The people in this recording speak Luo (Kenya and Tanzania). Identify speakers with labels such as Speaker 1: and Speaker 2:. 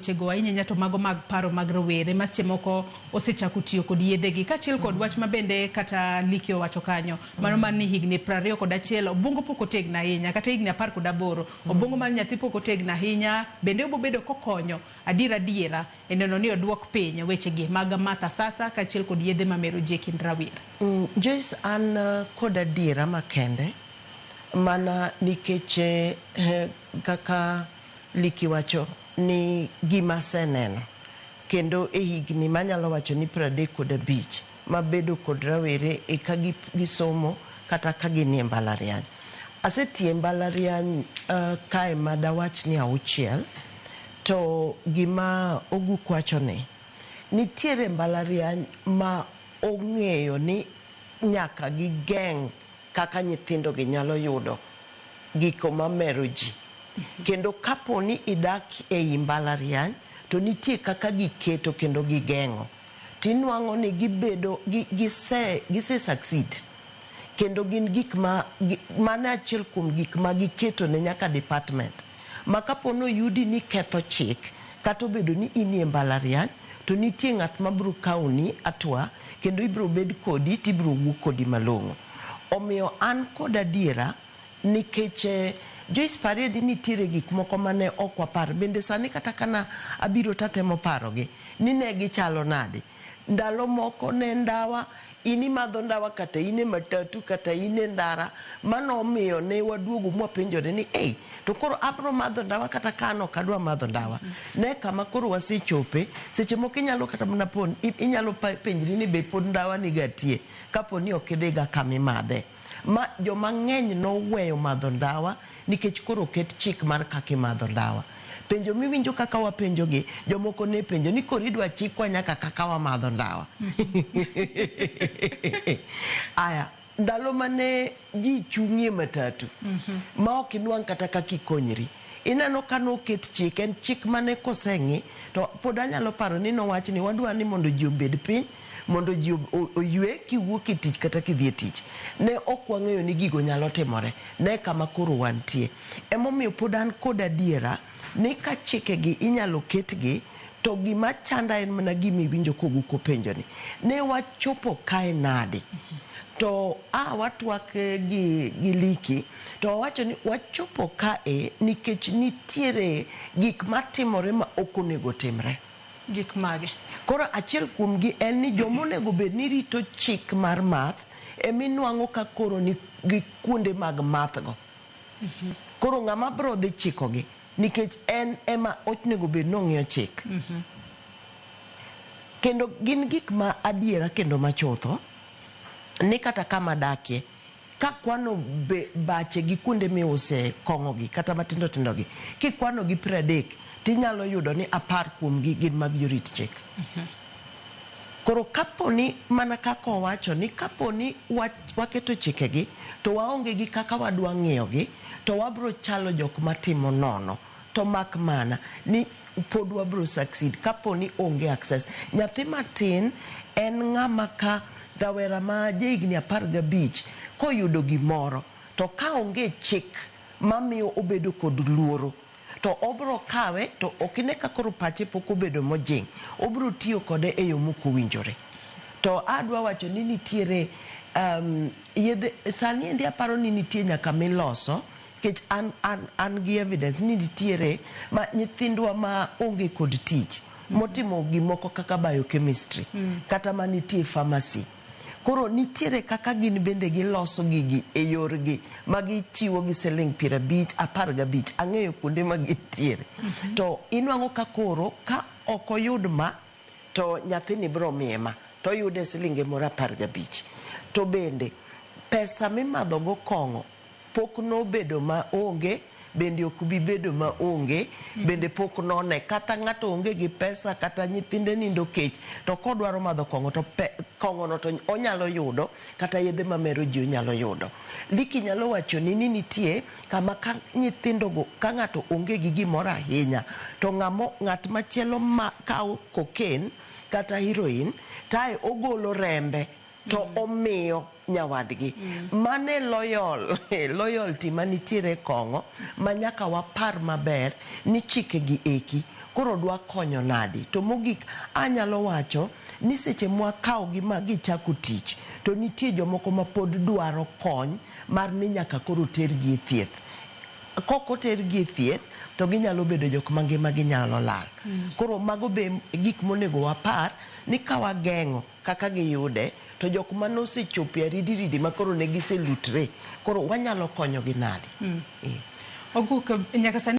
Speaker 1: chego ahinya to mago mag paro mag rowere ma seche moko osechako tiyo kod yedhegi kaachiel kod wach mabende kata Liki owacho kanyo mano mar ni higni 21 obwongo pok otegno ahinya kata higni 18 obwongo mar nyathi pok otegno ahinya bende obobedo kokonyo adiera e neno ni oduok piny wechegi mag Martha Sasa kaachiel kod yedhe mamero ji e kind rawere.
Speaker 2: Joyce, an kod adiera makende mana nikech kaka Liki wacho ni gima seneno kendo e higni manyalo wacho ni 35 mabedo kod rawere e ka gisomo kata ka ginie mbalariany. Asetie mbalariany kae madawach ni 6 to gima Oguk wacho ni nitiere mbalariany ma ong'eyo ni nyaka gigeng' kaka nyithindo gi nyalo yudo giko mamero ji. Kendo kapo ni idak e mbalariany to nitie kaka giketo kendo gigeng'o tinwang'o ni gibedo gise succeed kendo gin gik ma mana achiel kuom gik ma giketo ne nyaka department ma kapo no yudi ni ketho chik kata obedo ni inie mbalariany to nitie ng'at ma biro kauni atwa kendo ibiro bed kodi tibiro wuok kodi malong'o. Omiyo an kod adiera nikech Joyce Paredi nitiere gik moko mane ok wapar bende sani kata kana abiro tatemo parogi ni ne gichalo nade. Ndalo moko ne ndawa ini madho ndawa kata ine matatu kata ine ndara mano miyo ne waduogo mwapenjore ni to koro abro madho ndawa kata kano kadwa madho ndawa. Ne kama koro wasechope seche moko inyalo kata mnapon inyalo penjri ni be pod ndawa ni gatie kapo ni okidega kami madhe. Ma joma ng'eny no weyo madho ndawa nikech koro ket chik mar kaki madho ndawa. Penjo miwinjo kaka wapenjogi jomoko ne penjo ni koridwa chikwa nyaka kaka wa madho ndawa. Aya ndalo mane ji chung'ie matatu ma ok inwang' kata kaka ikonyri ineno kano ket chik en chik mane koseng'i to pod anyalo paro ni nowach ni wadwa ni mondo ji obed piny mondo ji oyue kiwuok e tich kata kidhi e tich. Ne ok wang'eyo ni gigo nyalo timore ne kama koro wantie. Emomiyo pod an kod adiera ni ka chikegi inyalo ketgi to gima chanda en mana gima iwinjo koguk openjo ni ne wachopo kae nade. To watwak gi Liki to wawacho ni wachopo kae nikech nitiere gik matimore ma ok onego timre.
Speaker 1: Gik mage.
Speaker 2: Koro achiel kuomgi en ni jomonego bed ni rito chik mar math eminwang'o ka koro ni gi kuonde mag math go. Koro ng'ama bro dhi chikogi nikech en ema onego bed nong'iyo chik. Kendo gin gik ma adiera kendo machotho ni kata kama dakie ka kwano bache gi kuonde miuse kong'ogi kata matindo tindogi kikwano gi 30 tinyalo yudo ni 10 kuomgi gin mag jorit chik. Koro kapo ni mana kaka owacho ni kapo ni waketo chikegi to waonge gi kaka wadwa ng'iyogi to wabro chalo jok matimo nono to mak mana ni pod wabro succeed kapo ni onge access. Nyathi matin en ng'ama ka rawera ma jahigni 15 koyudo gimoro to ka onge chik mamiyo obedo kod luoro to obro kawe to okine ka koro pache pok obedo mojing obro tiyo kode e yo mokowinjore. To adwa wacho ni nitiere yedhe sani endi aparo ni nitie nyaka miloso kech an gi evidence ni nitiere ma nyithindwa ma onge kod tich motimo gimoko kaka biochemistry kata ma nitie pharmacy. Koro nitiere kaka gin bende giloso gigi e yorgi ma gichiwo gi siling 15 ang'eyo kuonde ma gintiere. To inwang'o ka koro ka ok oyud ma to nyathini bro miye ma to yude silinge moro 15. To bende pesa mimadho go kong'o pok nobedo ma onge bende ok bi bedo ma onge bende pok none kata ng'ato onge gi pesa kata nyithinde nindo kech to kodwaro madho kong'o to kong'o no to onyalo yudo kata yedhe mamero ji onyalo yudo. Liki nyalo wacho ni nitie kama ka nyithindo go ka ng'ato onge gi gimoro ahinya to ng'at machielo ma kawo cocaine kata heroin tae ogolo rembe to omiyo nyawadgi. Mane loyalty manitiere kong'o ma nyaka wapar maber ni chikegi eki koro dwa konyo nadi. To mogik anyalo wacho ni seche mwakawogi ma gichako tich to nitie jomoko ma pod dwaro kony mar ni nyaka koro tergi e thieth. Koko tergi e thieth to ginyalo bedo jok mangima ginyalo lal. Koro mago be gik monego wapar ni kawageng'o kaka giyude to jok manosechopo aridiridi ma koro ne giselutre koro wanyalo konyogi nadi.
Speaker 1: Oguk nyaka sani